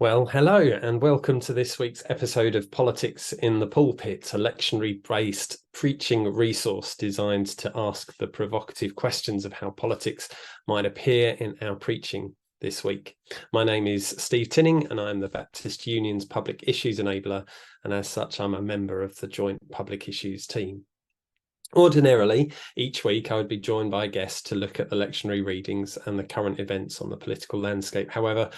Well, hello and welcome to this week's episode of Politics in the Pulpit, a lectionary-based preaching resource designed to ask the provocative questions of how politics might appear in our preaching this week. My name is Steve Tinning and I'm the Baptist Union's Public Issues Enabler, and as such I'm a member of the Joint Public Issues team. Ordinarily, each week I would be joined by a guest to look at the lectionary readings and the current events on the political landscape. However,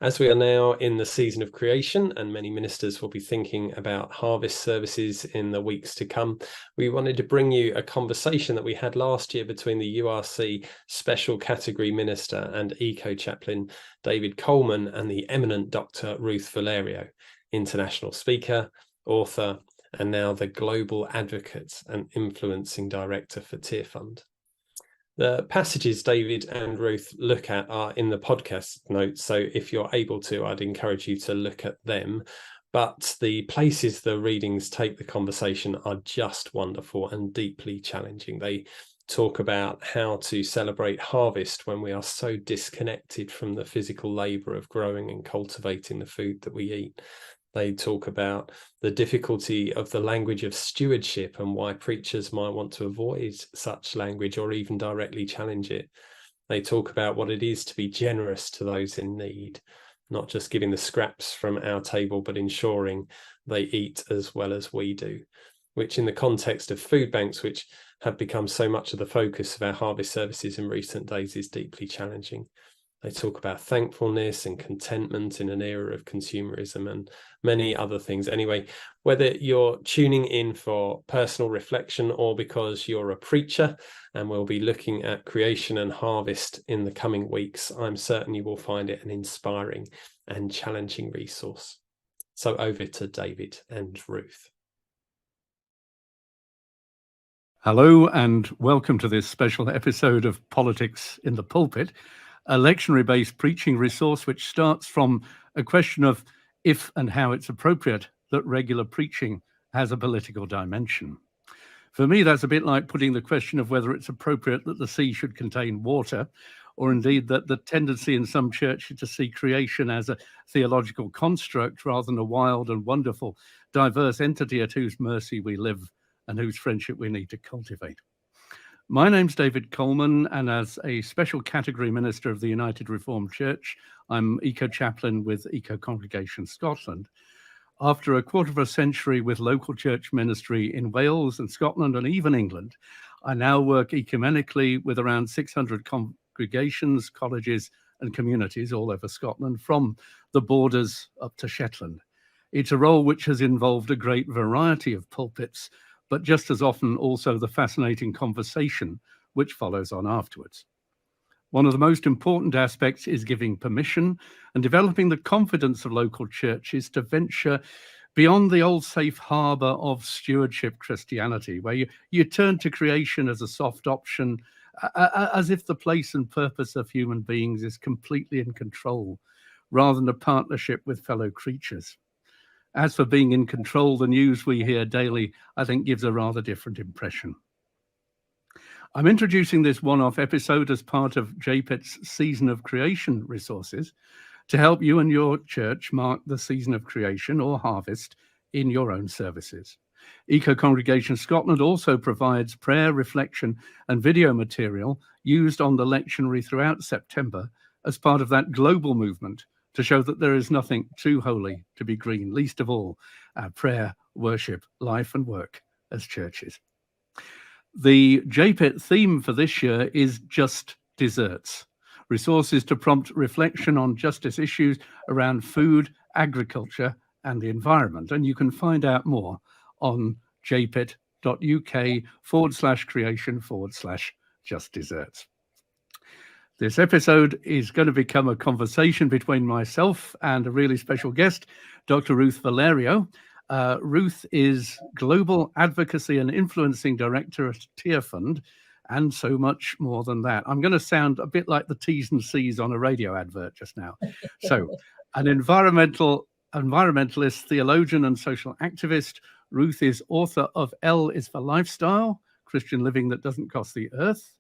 as we are now in the season of creation and many ministers will be thinking about harvest services in the weeks to come, we wanted to bring you a conversation that we had last year between the URC Special Category Minister and Eco-Chaplain David Coleman and the eminent Dr. Ruth Valerio, international speaker, author, and now the global advocate and influencing director for Tearfund. The passages David and Ruth look at are in the podcast notes, so if you're able to, I'd encourage you to look at them. But the places the readings take the conversation are just wonderful and deeply challenging. They talk about how to celebrate harvest when we are so disconnected from the physical labour of growing and cultivating the food that we eat. They talk about the difficulty of the language of stewardship and why preachers might want to avoid such language or even directly challenge it. They talk about what it is to be generous to those in need, not just giving the scraps from our table, but ensuring they eat as well as we do, which in the context of food banks, which have become so much of the focus of our harvest services in recent days, is deeply challenging. They talk about thankfulness and contentment in an era of consumerism and many other things. Anyway, whether you're tuning in for personal reflection or because you're a preacher and we'll be looking at creation and harvest in the coming weeks, I'm certain you will find it an inspiring and challenging resource. So over to David and Ruth. Hello and welcome to this special episode of Politics in the Pulpit, a lectionary-based preaching resource which starts from a question of if and how it's appropriate that regular preaching has a political dimension. For me, that's a bit like putting the question of whether it's appropriate that the sea should contain water, or indeed that the tendency in some churches to see creation as a theological construct rather than a wild and wonderful, diverse entity at whose mercy we live and whose friendship we need to cultivate. My name's David Coleman, and as a special category minister of the United Reformed Church, I'm Eco-Chaplain with Eco-Congregation Scotland. After a quarter of a century with local church ministry in Wales and Scotland and even England, I now work ecumenically with around 600 congregations, colleges and communities all over Scotland, from the borders up to Shetland. It's a role which has involved a great variety of pulpits, but just as often also the fascinating conversation which follows on afterwards. One of the most important aspects is giving permission and developing the confidence of local churches to venture beyond the old safe harbour of stewardship Christianity, where you turn to creation as a soft option, as if the place and purpose of human beings is completely in control, rather than a partnership with fellow creatures. As for being in control, the news we hear daily, I think, gives a rather different impression. I'm introducing this one-off episode as part of JPIT's Season of Creation resources to help you and your church mark the season of creation or harvest in your own services. Eco-Congregation Scotland also provides prayer, reflection and video material used on the lectionary throughout September as part of that global movement to show that there is nothing too holy to be green, least of all our prayer, worship, life and work as churches. The JPIT theme for this year is Just Desserts, resources to prompt reflection on justice issues around food, agriculture and the environment. And you can find out more on jpit.uk/creation/just desserts. This episode is going to become a conversation between myself and a really special guest, Dr. Ruth Valerio. Ruth is Global Advocacy and Influencing Director at Tearfund, and so much more than that. I'm going to sound a bit like the T's and C's on a radio advert just now. So, an environmentalist, theologian, and social activist. Ruth is author of L is for Lifestyle, Christian Living That Doesn't Cost the Earth,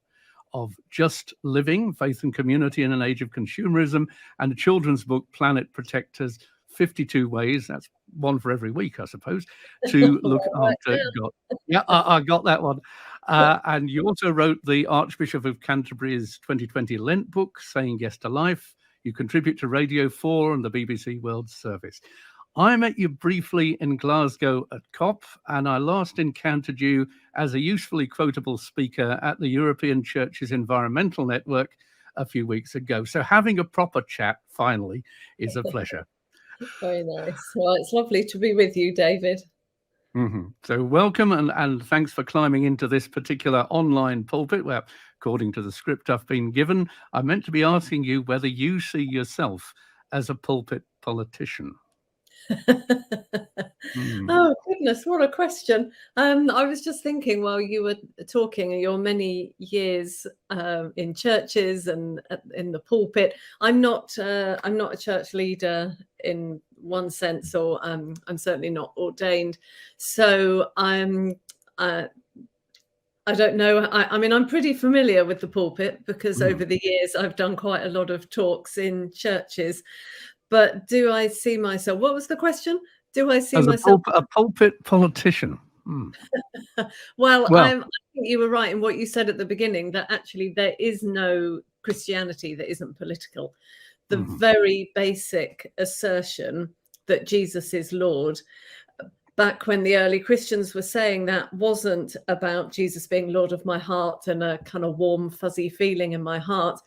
of Just Living, Faith and Community in an Age of Consumerism, and a children's book, Planet Protectors, 52 Ways, that's one for every week, I suppose, to look after God. Yeah, I got that one. And you also wrote the Archbishop of Canterbury's 2020 Lent book, Saying Yes to Life. You contribute to Radio 4 and the BBC World Service. I met you briefly in Glasgow at COP, and I last encountered you as a usefully quotable speaker at the European Churches Environmental Network a few weeks ago. So having a proper chat, finally, is a pleasure. Very nice. Well, it's lovely to be with you, David. Mm-hmm. So welcome, and thanks for climbing into this particular online pulpit where, according to the script I've been given, I meant to be asking you whether you see yourself as a pulpit politician. Oh goodness, what a question. I was just thinking while you were talking your many years in churches and in the pulpit. I'm not a church leader in one sense, or I'm certainly not ordained, so I don't know. I mean, I'm pretty familiar with the pulpit because over the years I've done quite a lot of talks in churches. But do I see myself? What was the question? Do I see as myself a pulpit politician? Well, I think you were right in what you said at the beginning, that actually there is no Christianity that isn't political. The very basic assertion that Jesus is Lord, back when the early Christians were saying that, wasn't about Jesus being Lord of my heart and a kind of warm, fuzzy feeling in my heart.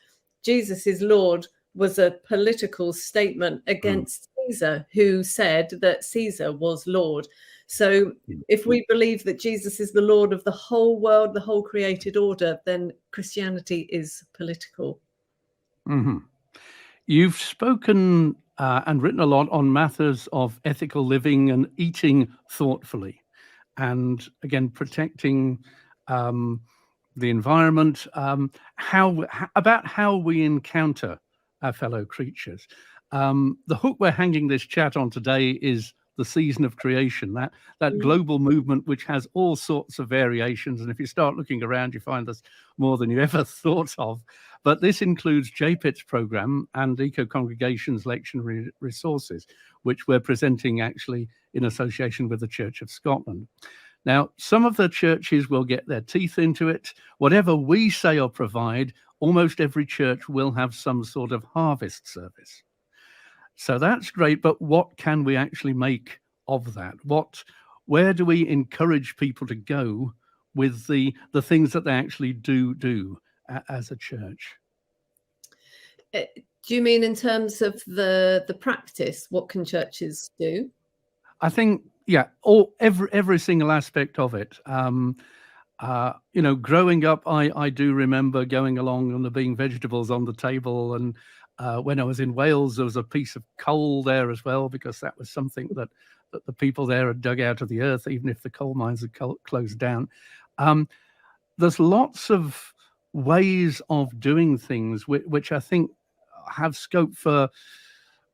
Jesus is Lord was a political statement against Caesar, who said that Caesar was Lord. So if we believe that Jesus is the Lord of the whole world, the whole created order, then Christianity is political. You've spoken and written a lot on matters of ethical living and eating thoughtfully, and again, protecting the environment, about how we encounter our fellow creatures. The hook we're hanging this chat on today is the season of creation, that global movement which has all sorts of variations. And if you start looking around, you find there's more than you ever thought of. But this includes JPIT's program and Eco-Congregation's lectionary resources, which we're presenting actually in association with the Church of Scotland. Now, some of the churches will get their teeth into it. Whatever we say or provide, almost every church will have some sort of harvest service. So that's great, but what can we actually make of that? Where do we encourage people to go with the things that they actually do as a church? Do you mean in terms of the practice? What can churches do? I think, yeah, every single aspect of it. Growing up, I do remember going along and there being vegetables on the table, and when I was in Wales, there was a piece of coal there as well, because that was something that the people there had dug out of the earth, even if the coal mines had closed down. There's lots of ways of doing things which I think have scope for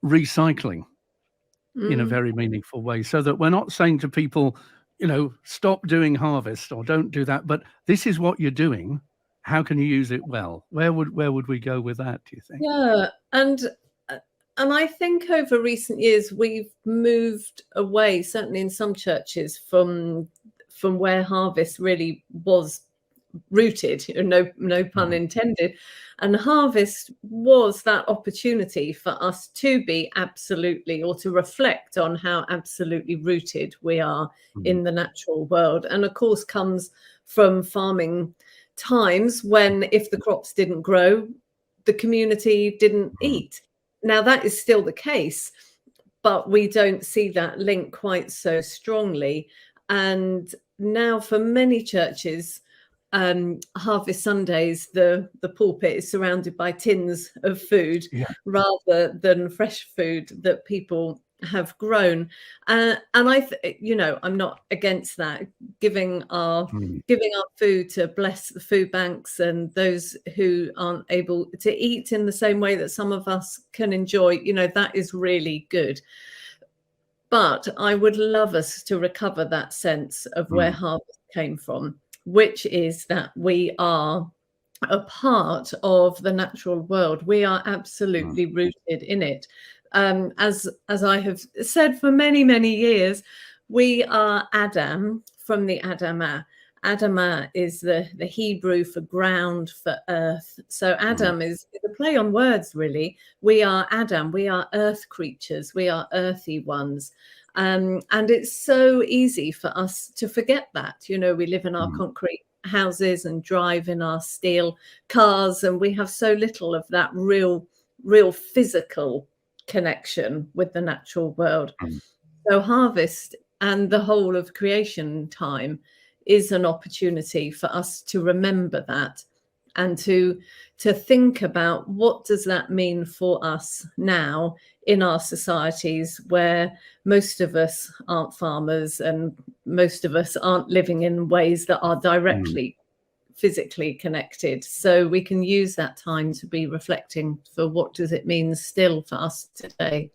recycling in a very meaningful way, so that we're not saying to people, stop doing harvest or don't do that, but this is what you're doing. How can you use it well? Where would we go with that, do you think? Yeah, and I think over recent years we've moved away, certainly in some churches, from where harvest really was rooted, no pun intended. And harvest was that opportunity for us to be absolutely, or to reflect on how absolutely rooted we are in the natural world. And of course comes from farming times when, if the crops didn't grow, the community didn't eat. Now that is still the case, but we don't see that link quite so strongly. And now for many churches, Harvest Sundays, the pulpit is surrounded by tins of food rather than fresh food that people have grown. And I'm not against that, giving our food to bless the food banks and those who aren't able to eat in the same way that some of us can enjoy. That is really good. But I would love us to recover that sense of where harvest came from, which is that we are a part of the natural world. We are absolutely rooted in it. As I have said for many, many years, we are Adam from the Adamah. Adamah is the Hebrew for ground, for earth. So Adam is a play on words, really. We are Adam. We are earth creatures. We are earthy ones. And it's so easy for us to forget that. We live in our concrete houses and drive in our steel cars, and we have so little of that real physical connection with the natural world. So harvest and the whole of creation time is an opportunity for us to remember that, and to think about what does that mean for us now in our societies, where most of us aren't farmers and most of us aren't living in ways that are directly physically connected. So we can use that time to be reflecting for what does it mean still for us today.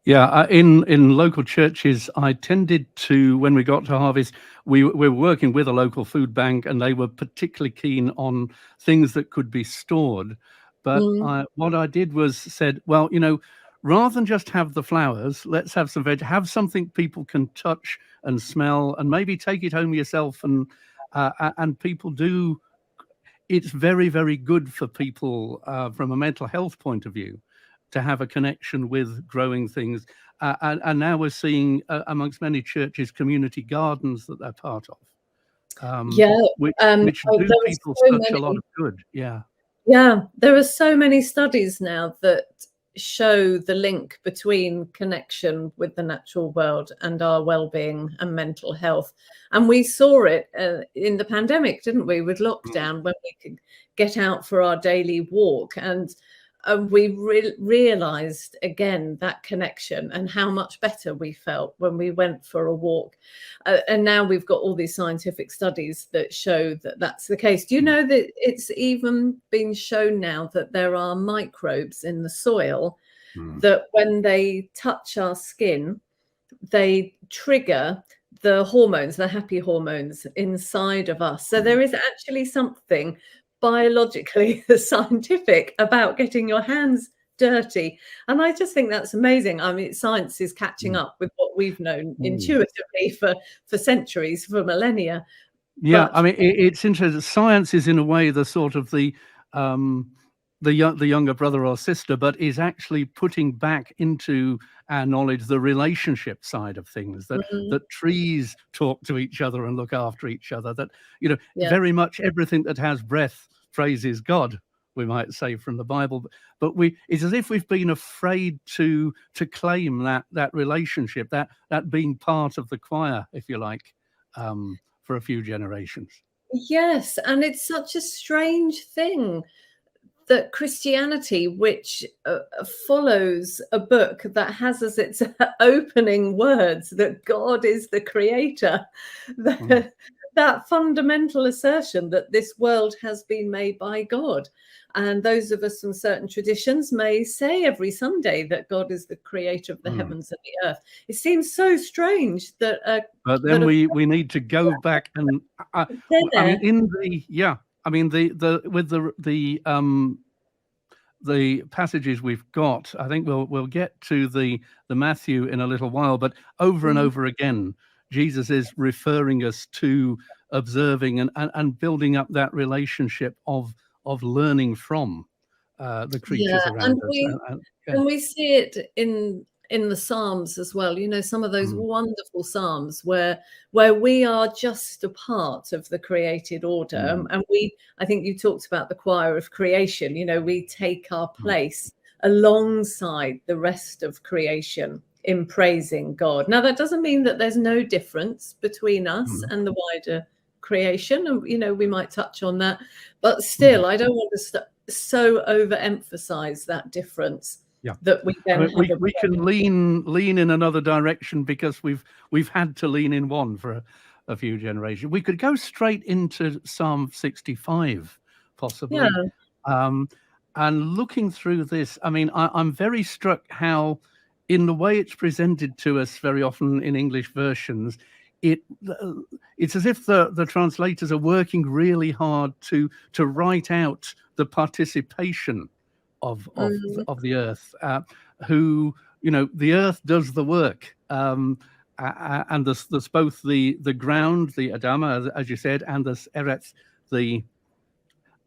Yeah, in local churches, I tended to, when we got to harvest, we were working with a local food bank, and they were particularly keen on things that could be stored. But what I did was said, well, rather than just have the flowers, let's have some veg, have something people can touch and smell, and maybe take it home yourself. And people do. It's very, very good for people from a mental health point of view to have a connection with growing things. And now we're seeing amongst many churches community gardens that they're part of. Which do people such a lot of good. Yeah, there are so many studies now that show the link between connection with the natural world and our well-being and mental health. And we saw it in the pandemic, didn't we, with lockdown, when we could get out for our daily walk, and we realized again that connection and how much better we felt when we went for a walk. And now we've got all these scientific studies that show that that's the case. Do you know that it's even been shown now that there are microbes in the soil that when they touch our skin, they trigger the hormones, the happy hormones inside of us. So there is actually something biologically scientific about getting your hands dirty, and I just think that's amazing. I mean, science is catching up with what we've known intuitively for centuries, for millennia. Yeah, but I mean, it's interesting. Science is in a way the sort of the younger brother or sister, but is actually putting back into our knowledge the relationship side of things, that trees talk to each other and look after each other, that very much everything that has breath praises God, we might say, from the Bible. But it's as if we've been afraid to claim that relationship, that being part of the choir, if you like, for a few generations. Yes, and it's such a strange thing that Christianity, which follows a book that has as its opening words that God is the creator, that fundamental assertion that this world has been made by God. And those of us from certain traditions may say every Sunday that God is the creator of the heavens and the earth. It seems so strange that. But then we need to go back and I mean, the passages we've got, I think we'll get to the Matthew in a little while, but over and over again, Jesus is referring us to observing and building up that relationship of learning from the creatures around us. And we see it in the Psalms as well. Some of those wonderful Psalms where we are just a part of the created order. And I think you talked about the choir of creation. We take our place alongside the rest of creation in praising God. Now, that doesn't mean that there's no difference between us and the wider creation. And, we might touch on that. But still, I don't want to so overemphasize that difference. Yeah, that we then we can lean in another direction because we've had to lean in one for a few generations. We could go straight into Psalm 65, possibly. Yeah. And looking through this, I mean, I'm very struck how, in the way it's presented to us very often in English versions, it's as if the translators are working really hard to write out the participation of the earth, who, the earth does the work, and there's both the ground, the Adama, as you said, and there's Eretz, the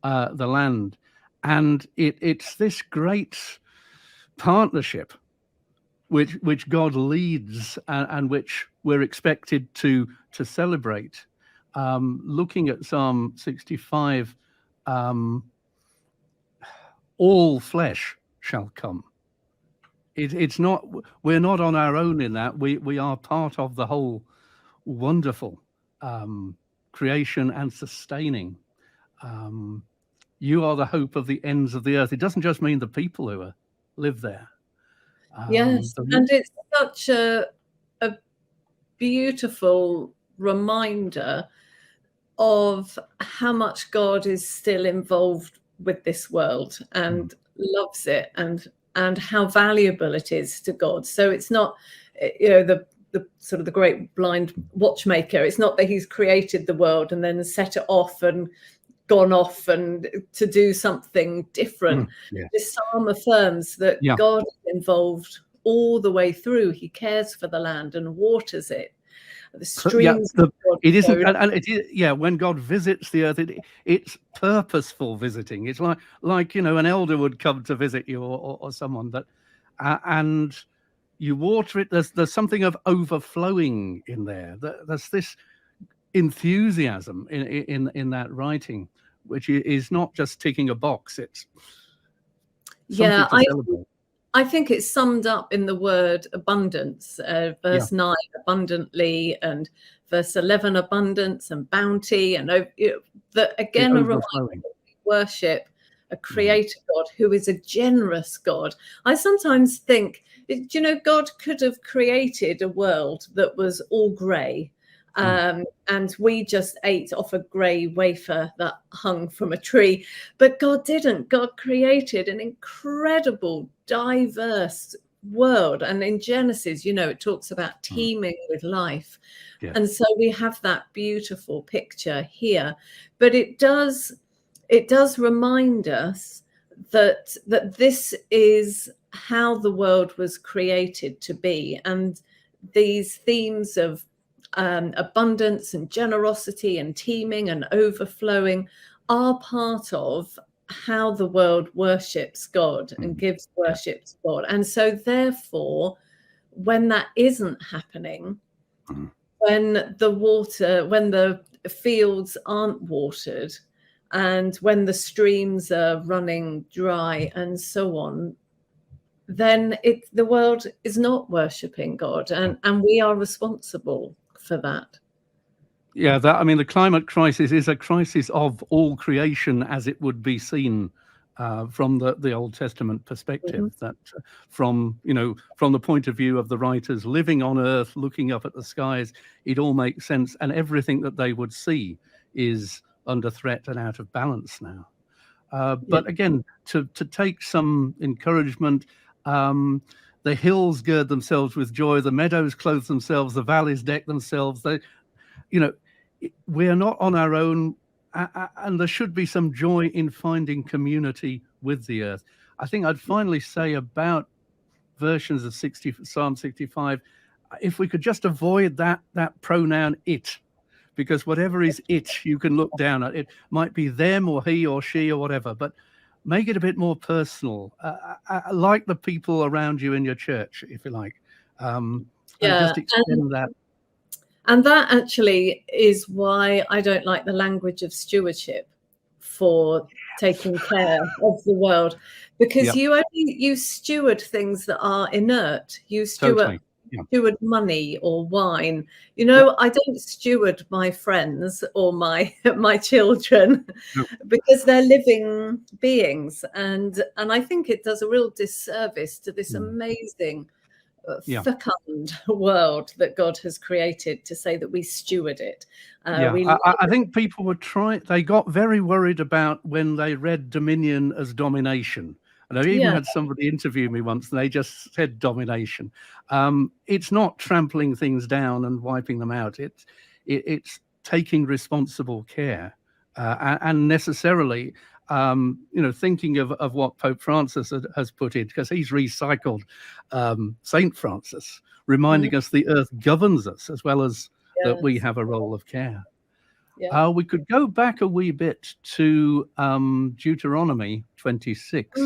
land, and it's this great partnership which God leads, and which we're expected to celebrate. Looking at Psalm 65, all flesh shall come. It's not, we're not on our own in that. We are part of the whole wonderful creation and sustaining. You are the hope of the ends of the earth. It doesn't just mean the people who live there. Yes, and it's such a beautiful reminder of how much God is still involved with this world and loves it, and how valuable it is to God. So it's not, the sort of the great blind watchmaker. It's not that he's created the world and then set it off and gone off and to do something different. This psalm affirms that God is involved all the way through. He cares for the land and waters it. The streams. It isn't, and it is, when God visits the earth, it's purposeful visiting. It's like an elder would come to visit you, or someone that, and you water it. There's something of overflowing in there. There's this enthusiasm in that writing, which is not just ticking a box. It's something to celebrate. I think it's summed up in the word abundance. Verse 9, abundantly, and verse 11, abundance and bounty, and that again a reminder that we worship a creator God who is a generous God. I sometimes think, God could have created a world that was all grey. And we just ate off a grey wafer that hung from a tree. But God didn't. God created an incredible, diverse world. And in Genesis, it talks about teeming with life. Yeah. And so we have that beautiful picture here. But it does remind us that this is how the world was created to be. And these themes of abundance and generosity and teeming and overflowing are part of how the world worships God and gives worship to God. And so therefore, when that isn't happening, when the fields aren't watered, and when the streams are running dry and so on, then the world is not worshipping God, and we are responsible for that. Yeah, the climate crisis is a crisis of all creation as it would be seen from the Old Testament perspective. That from the point of view of the writers living on earth, looking up at the skies, it all makes sense, and everything that they would see is under threat and out of balance now. But again, to take some encouragement, the hills gird themselves with joy, the meadows clothe themselves, the valleys deck themselves. We're not on our own, and there should be some joy in finding community with the earth. I think I'd finally say about versions of Psalm 65, if we could just avoid that pronoun it, because whatever is it, you can look down at. It might be them or he or she or whatever, but make it a bit more personal, like the people around you in your church, if you like. And just extend that. And that actually is why I don't like the language of stewardship for taking care of the world, because you steward things that are inert. You steward money or wine. I don't steward my friends or my children because they're living beings, and I think it does a real disservice to this amazing fecund world that God has created to say that we steward it. I think people they got very worried about when they read dominion as domination, And I've even Yeah. had somebody interview me once, and they just said domination. It's not trampling things down and wiping them out. It's taking responsible care, and necessarily, thinking of what Pope Francis has put in, because he's recycled Saint Francis, reminding us the earth governs us as well as that we have a role of care. Yeah. We could go back a wee bit to Deuteronomy 26,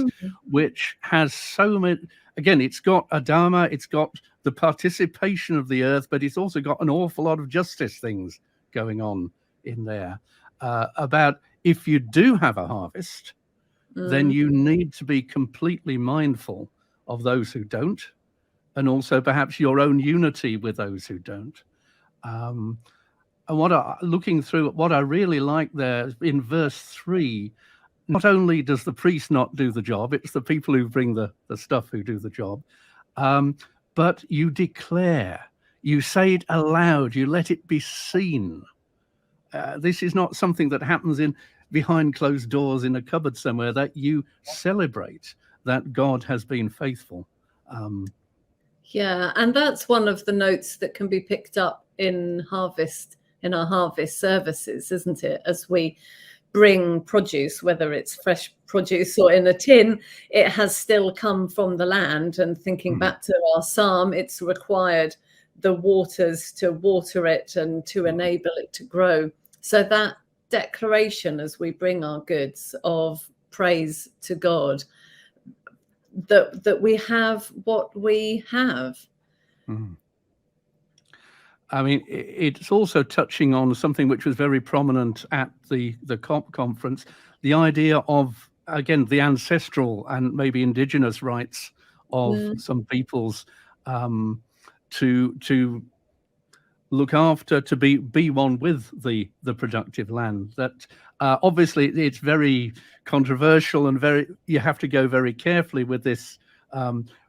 which has so many. Again, it's got Adama, it's got the participation of the earth, but it's also got an awful lot of justice things going on in there about if you do have a harvest, then you need to be completely mindful of those who don't, and also perhaps your own unity with those who don't. And looking through what I really like there in verse 3, not only does the priest not do the job, it's the people who bring the stuff who do the job, but you declare, you say it aloud, you let it be seen. This is not something that happens behind closed doors in a cupboard somewhere, that you celebrate that God has been faithful. Yeah, and that's one of the notes that can be picked up in our harvest services, isn't it? As we bring produce, whether it's fresh produce or in a tin, it has still come from the land. And thinking back to our psalm, it's required the waters to water it and to enable it to grow. So that declaration, as we bring our goods of praise to God, that we have what we have. I mean, it's also touching on something which was very prominent at the COP conference, the idea of, again, the ancestral and maybe indigenous rights of some peoples to look after, to be one with the productive land. That obviously it's very controversial and you have to go very carefully with this.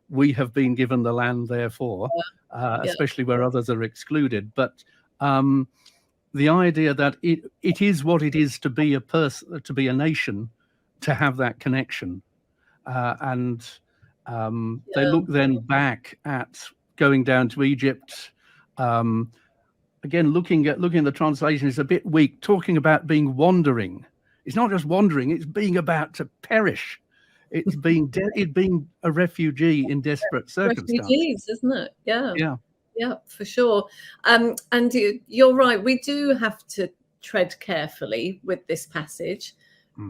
We have been given the land, therefore, especially where others are excluded. But the idea that it is what it is to be a person, to be a nation, to have that connection, and they look then back at going down to Egypt. Again, looking at the translation is a bit weak, talking about being wandering. It's not just wandering, it's being about to perish. It's being a refugee in desperate circumstances. Refugees, isn't it? Yeah, for sure. And you're right, we do have to tread carefully with this passage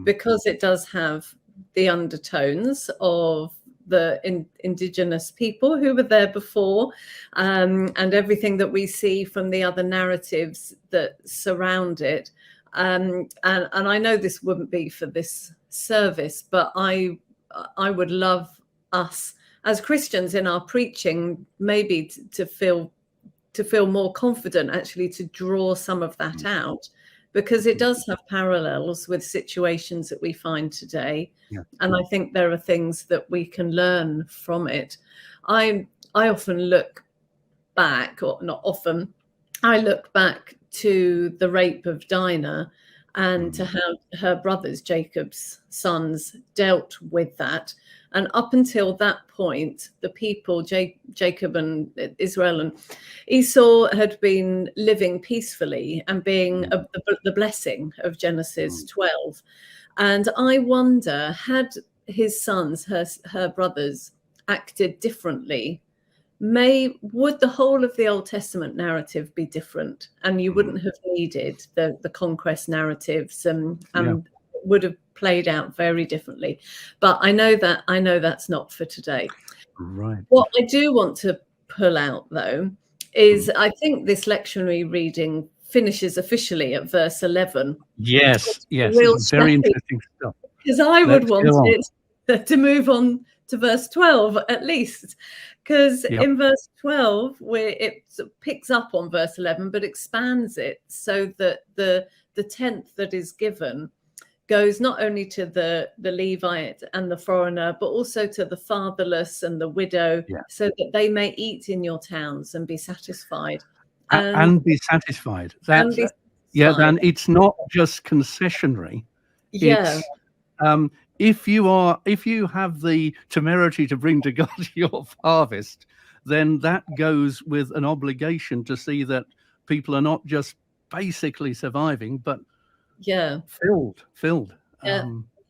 because it does have the undertones of the indigenous people who were there before, and everything that we see from the other narratives that surround it. And I know this wouldn't be for this service, but I would love us as Christians in our preaching maybe to feel more confident, actually, to draw some of that out, because it does have parallels with situations that we find today. And I think there are things that we can learn from it. I often look back, or not often, I look back to the rape of Dinah and to how her brothers, Jacob's sons, dealt with that. And up until that point, the people, Jacob and Israel and Esau, had been living peacefully and being the blessing of Genesis 12. And I wonder, had his sons, her brothers, acted differently, would the whole of the Old Testament narrative be different? And you wouldn't have needed the conquest narratives and would have played out very differently. But I know that's not for today. Right. What I do want to pull out, though, is I think this lectionary reading finishes officially at verse 11. Yes, it's very interesting stuff. Because I would want it to move on to verse 12 at least, because in verse 12 where it picks up on verse 11 but expands it so that the tenth that is given goes not only to the Levite and the foreigner, but also to the fatherless and the widow, so that they may eat in your towns and be satisfied. And be satisfied. Then it's not just concessionary. It's if you have the temerity to bring to God your harvest, then that goes with an obligation to see that people are not just basically surviving, but filled.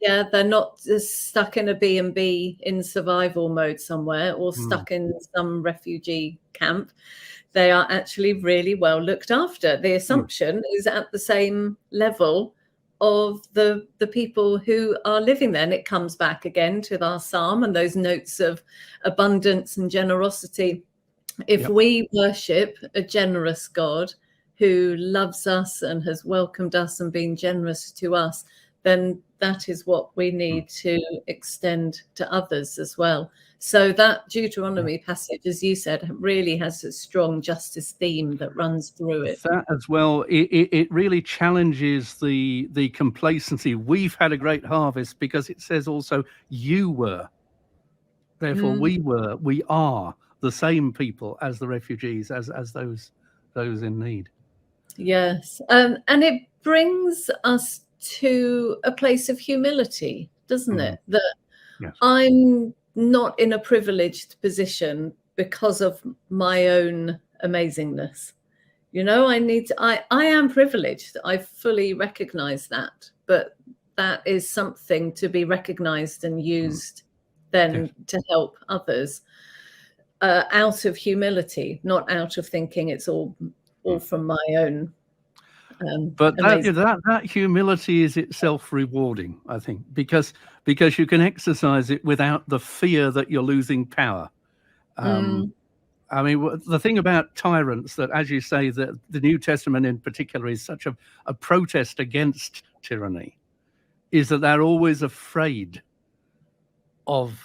Yeah, they're not just stuck in a B&B in survival mode somewhere, or stuck in some refugee camp. They are actually really well looked after. The assumption is at the same level of the people who are living there. And it comes back again to our psalm and those notes of abundance and generosity. If we worship a generous God who loves us and has welcomed us and been generous to us, then that is what we need to extend to others as well. So that Deuteronomy passage, as you said, really has a strong justice theme that runs through it. That as well, it really challenges the complacency. We've had a great harvest because it says also you were. Therefore, we are the same people as the refugees, as those in need. Yes, and it brings us to a place of humility, doesn't it? That I'm not in a privileged position because of my own amazingness. You know, I am privileged. I fully recognize that, but that is something to be recognized and used then to help others out of humility, not out of thinking it's all from my own. But that humility is itself rewarding, I think, because you can exercise it without the fear that you're losing power. I mean, the thing about tyrants, that, as you say, that the New Testament in particular is such a protest against tyranny, is that they're always afraid of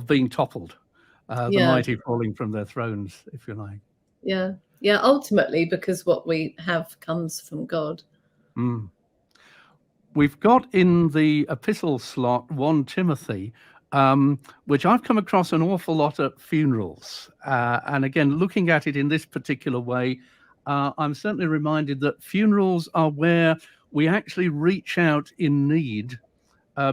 being toppled, the mighty falling from their thrones, if you like. Yeah, ultimately, because what we have comes from God. We've got in the epistle slot 1 Timothy, which I've come across an awful lot at funerals. And again, looking at it in this particular way, I'm certainly reminded that funerals are where we actually reach out in need,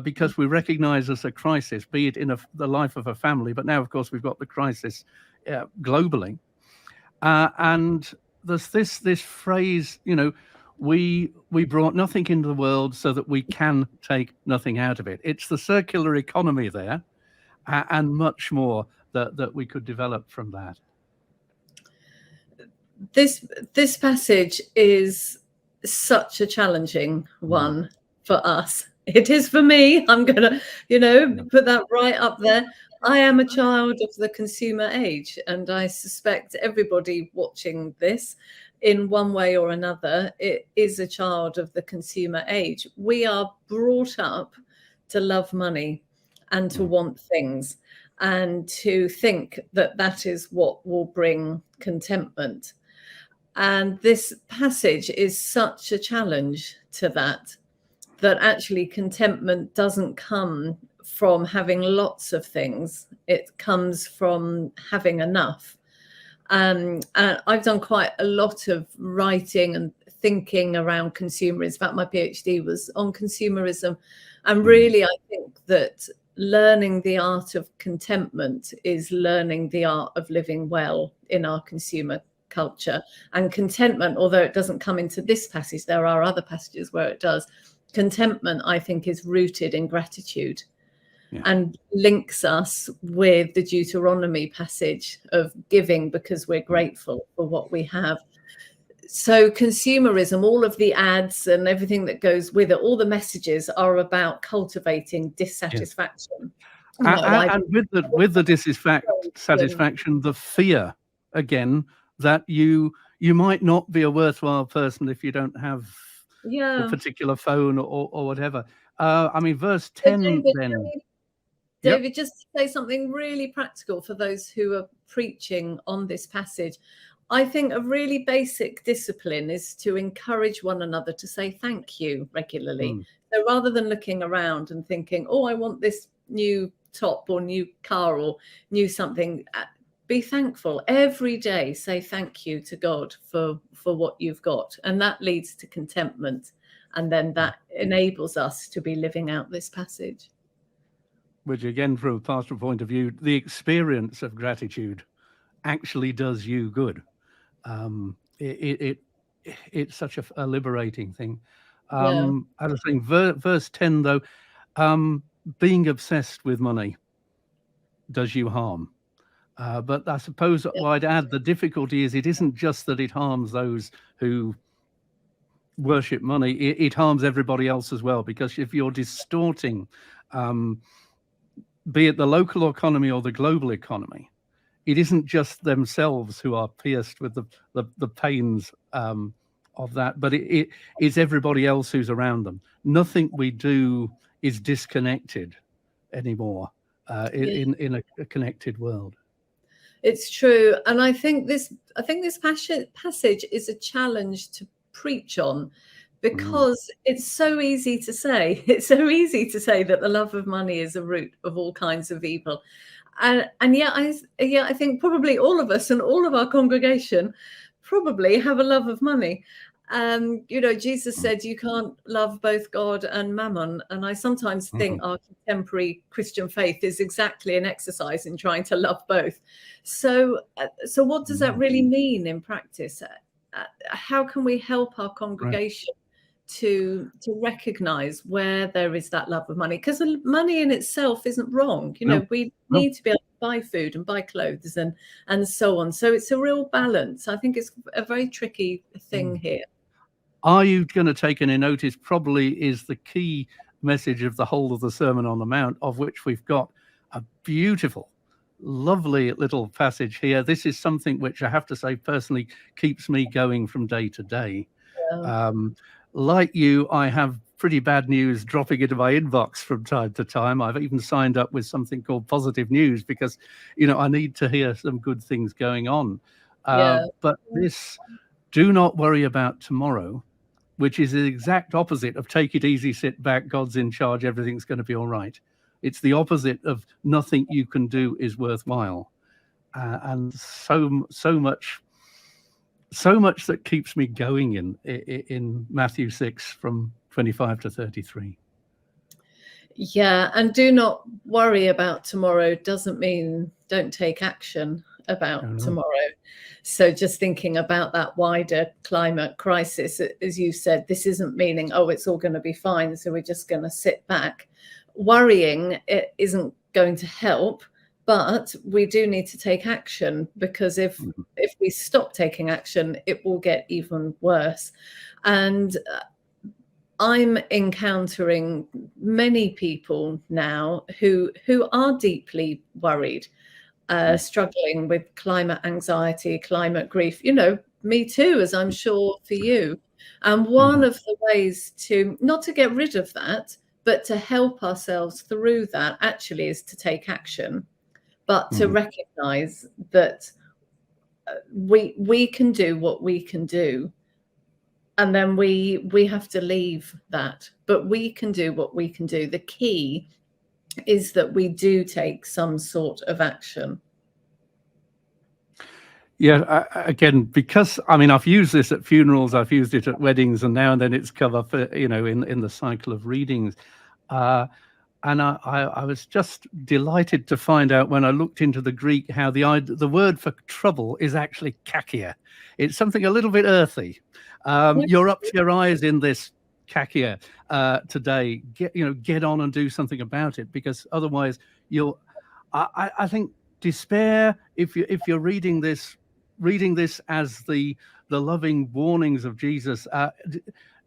because we recognize as a crisis, be it in the life of a family, but now, of course, we've got the crisis globally. And there's this phrase, you know, we brought nothing into the world so that we can take nothing out of it. It's the circular economy there, and much more that we could develop from that. This passage is such a challenging one for us. It is for me. I'm gonna, put that right up there. I am a child of the consumer age, and I suspect everybody watching this in one way or another, it is a child of the consumer age. We are brought up to love money and to want things and to think that that is what will bring contentment. And this passage is such a challenge to that actually contentment doesn't come from having lots of things. It comes from having enough. And I've done quite a lot of writing and thinking around consumerism. In fact, my PhD was on consumerism. And really, I think that learning the art of contentment is learning the art of living well in our consumer culture. And contentment, although it doesn't come into this passage, there are other passages where it does. Contentment, I think, is rooted in gratitude and links us with the Deuteronomy passage of giving because we're grateful for what we have. So consumerism, all of the ads and everything that goes with it, all the messages are about cultivating dissatisfaction. And with the dissatisfaction, the fear, again, that you might not be a worthwhile person if you don't have a particular phone or whatever. I mean, verse 10 David, just to say something really practical for those who are preaching on this passage. I think a really basic discipline is to encourage one another to say thank you regularly. So rather than looking around and thinking, oh, I want this new top or new car or new something, be thankful every day. Say thank you to God for what you've got. And that leads to contentment. And then that enables us to be living out this passage. which again, from a pastoral point of view, the experience of gratitude actually does you good. It's such a liberating thing. Yeah. I was saying, verse 10 though, being obsessed with money does you harm. But I suppose what I'd add, the difficulty is it isn't just that it harms those who worship money, it harms everybody else as well, because if you're distorting, be it the local economy or the global economy, it isn't just themselves who are pierced with the pains of that, but it's everybody else who's around them. Nothing we do is disconnected anymore in a connected world. It's true, and I think this passage is a challenge to preach on, because it's so easy to say. It's so easy to say that the love of money is a root of all kinds of evil, and yet I think probably all of us and all of our congregation probably have a love of money. Jesus said you can't love both God and mammon, and I sometimes think our contemporary Christian faith is exactly an exercise in trying to love both. So what does that really mean in practice? How can we help our congregation to recognize where there is that love of money? Because money in itself isn't wrong. We need to be able to buy food and buy clothes and so on. So it's a real balance. I think it's a very tricky thing here. Are you going to take any notice? Probably is the key message of the whole of the Sermon on the Mount, of which we've got a beautiful, lovely little passage here. This is something which I have to say personally keeps me going from day to day. Like you, I have pretty bad news dropping into my inbox from time to time. I've even signed up with something called Positive News because, I need to hear some good things going on. But this, do not worry about tomorrow, which is the exact opposite of take it easy, sit back, God's in charge, everything's going to be all right. It's the opposite of nothing you can do is worthwhile. And so much that keeps me going in Matthew 6 from 25 to 33. Yeah, and do not worry about tomorrow doesn't mean don't take action about tomorrow. So just thinking about that wider climate crisis, as you said, this isn't meaning, it's all going to be fine, so we're just going to sit back. Worrying, it isn't going to help, but we do need to take action, because if we stop taking action, it will get even worse. And I'm encountering many people now who are deeply worried, struggling with climate anxiety, climate grief. Me too, as I'm sure for you. And one of the ways to not to get rid of that, but to help ourselves through that, actually, is to take action, but to recognize that we can do what we can do. And then we have to leave that, but we can do what we can do. The key is that we do take some sort of action. Yeah, again, because I've used this at funerals, I've used it at weddings, and now and then it's come up, in the cycle of readings. And I was just delighted to find out when I looked into the Greek how the word for trouble is actually kakia. It's something a little bit earthy. You're up to your eyes in this kakia today. Get on and do something about it, because otherwise I think despair, if you're reading this as the loving warnings of Jesus,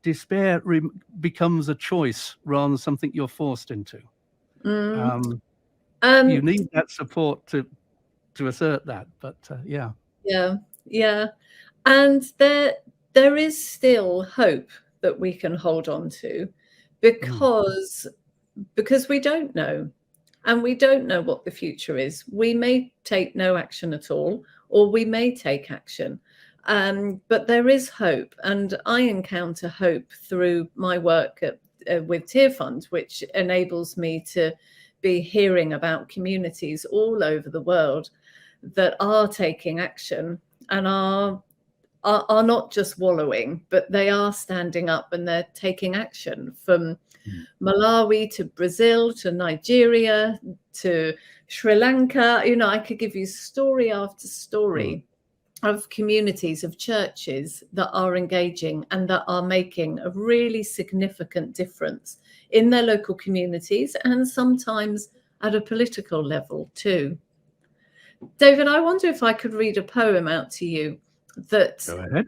despair becomes a choice rather than something you're forced into. You need that support to assert that, but yeah. And there is still hope that we can hold on to, because we don't know, and we don't know what the future is. We may take no action at all, or we may take action. But there is hope, and I encounter hope through my work with Tearfund, which enables me to be hearing about communities all over the world that are taking action and are are not just wallowing, but they are standing up and they're taking action, from Malawi to Brazil to Nigeria to Sri Lanka. I could give you story after story of communities, of churches that are engaging and that are making a really significant difference in their local communities, and sometimes at a political level too. David, I wonder if I could read a poem out to you that Go ahead.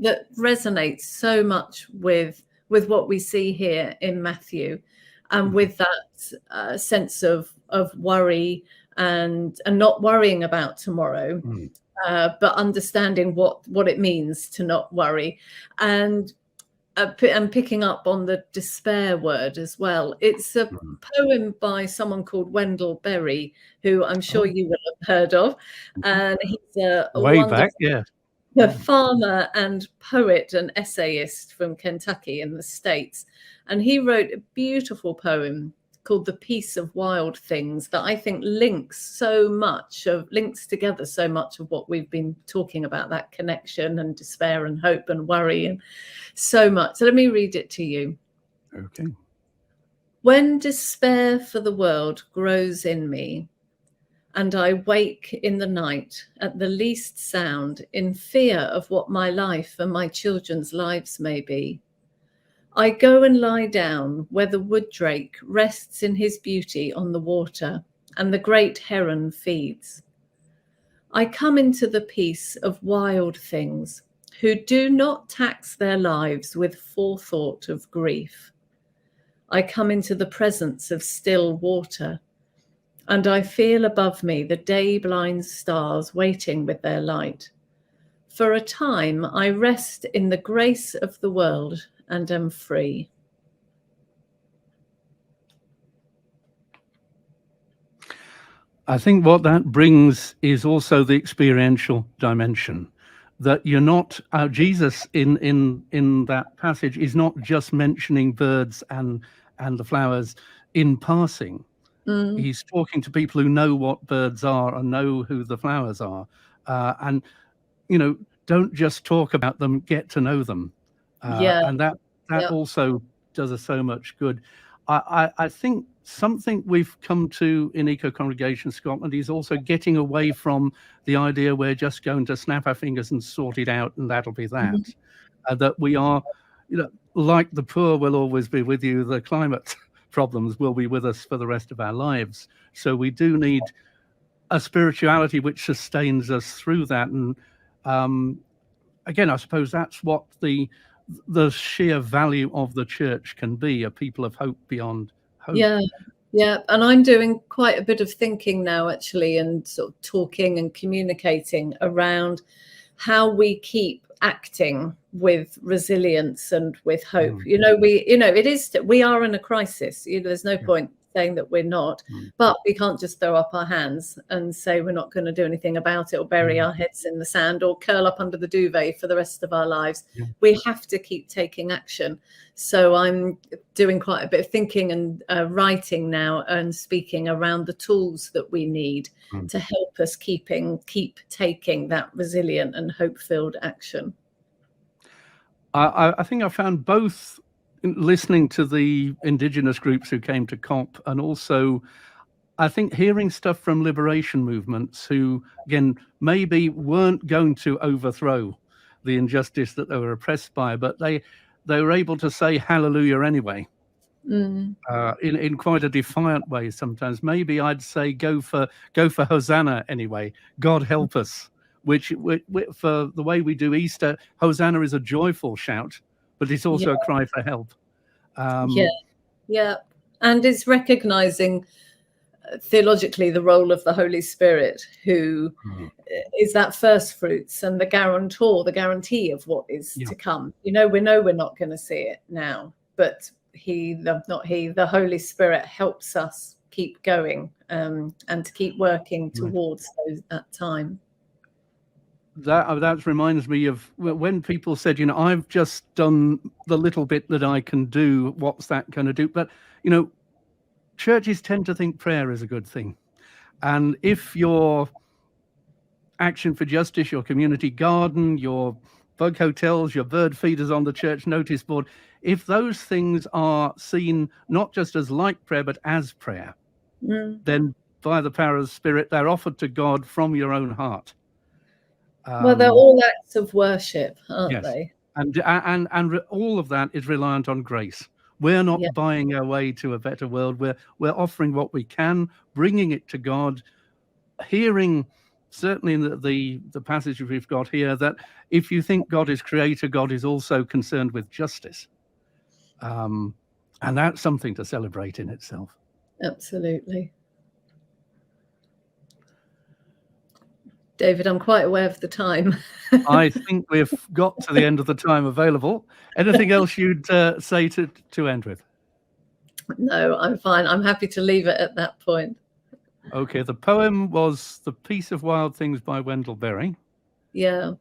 That resonates so much with what we see here in Matthew, and with that sense of worry and not worrying about tomorrow, but understanding what it means to not worry, and picking up on the despair word as well. It's a poem by someone called Wendell Berry, who I'm sure you will have heard of, and he's a Way wonderful back, yeah. a farmer and poet and essayist from Kentucky in the States. And he wrote a beautiful poem called The Peace of Wild Things that I think links together so much of what we've been talking about, that connection and despair and hope and worry and so much. So let me read it to you. Okay. When despair for the world grows in me, and I wake in the night at the least sound, in fear of what my life and my children's lives may be, I go and lie down where the wood drake rests in his beauty on the water, and the great heron feeds. I come into the peace of wild things, who do not tax their lives with forethought of grief. I come into the presence of still water, and I feel above me the day-blind stars waiting with their light. For a time I rest in the grace of the world and am free. I think what that brings is also the experiential dimension, that you're not, Jesus in that passage is not just mentioning birds and the flowers in passing. He's talking to people who know what birds are and know who the flowers are, and don't just talk about them, get to know them. And that also does us so much good. I think something we've come to in Eco Congregation Scotland is also getting away from the idea we're just going to snap our fingers and sort it out and that'll be that. That we are, like the poor will always be with you, the climate problems will be with us for the rest of our lives. So we do need a spirituality which sustains us through that. And again, I suppose that's what the sheer value of the church can be, a people of hope beyond hope. Yeah. And I'm doing quite a bit of thinking now, actually, and sort of talking and communicating around how we keep acting with resilience and with hope. We are in a crisis. There's no point saying that we're not, but we can't just throw up our hands and say we're not going to do anything about it, or bury our heads in the sand, or curl up under the duvet for the rest of our lives. We have to keep taking action. So I'm doing quite a bit of thinking and writing now and speaking around the tools that we need to help us keep taking that resilient and hope-filled action. I think I found both listening to the indigenous groups who came to COP, and also I think hearing stuff from liberation movements who, again, maybe weren't going to overthrow the injustice that they were oppressed by, but they were able to say hallelujah anyway, in quite a defiant way sometimes. Maybe I'd say go for Hosanna anyway, God help us, which for the way we do Easter, Hosanna is a joyful shout, but it's also a cry for help. And it's recognizing theologically the role of the Holy Spirit, who is that first fruits and the guarantee of what is to come. We know we're not going to see it now, but the Holy Spirit helps us keep going and to keep working towards that time. That reminds me of when people said, I've just done the little bit that I can do. What's that going to do? But, churches tend to think prayer is a good thing. And if you're Action for Justice, your community garden, your bug hotels, your bird feeders on the church notice board, if those things are seen not just as like prayer, but as prayer, then by the power of the Spirit, they're offered to God from your own heart. Well, they're all acts of worship, aren't they? And all of that is reliant on grace. We're not buying our way to a better world. We're offering what we can, bringing it to God, hearing, certainly in the passage we've got here, that if you think God is creator, God is also concerned with justice. And that's something to celebrate in itself. Absolutely. David, I'm quite aware of the time. I think we've got to the end of the time available. Anything else you'd say to end with? No, I'm fine. I'm happy to leave it at that point. Okay, the poem was The Peace of Wild Things by Wendell Berry. Yeah.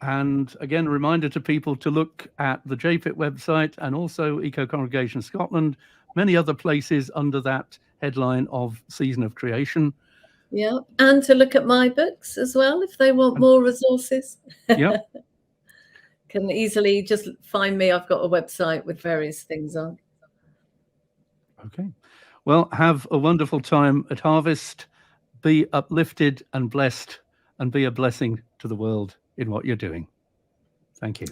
And again, a reminder to people to look at the JPIT website and also Eco-Congregation Scotland, many other places under that headline of Season of Creation. Yeah, and to look at my books as well if they want more resources. Yeah. Can easily just find me. I've got a website with various things on. Okay. Well, have a wonderful time at Harvest. Be uplifted and blessed, and be a blessing to the world in what you're doing. Thank you.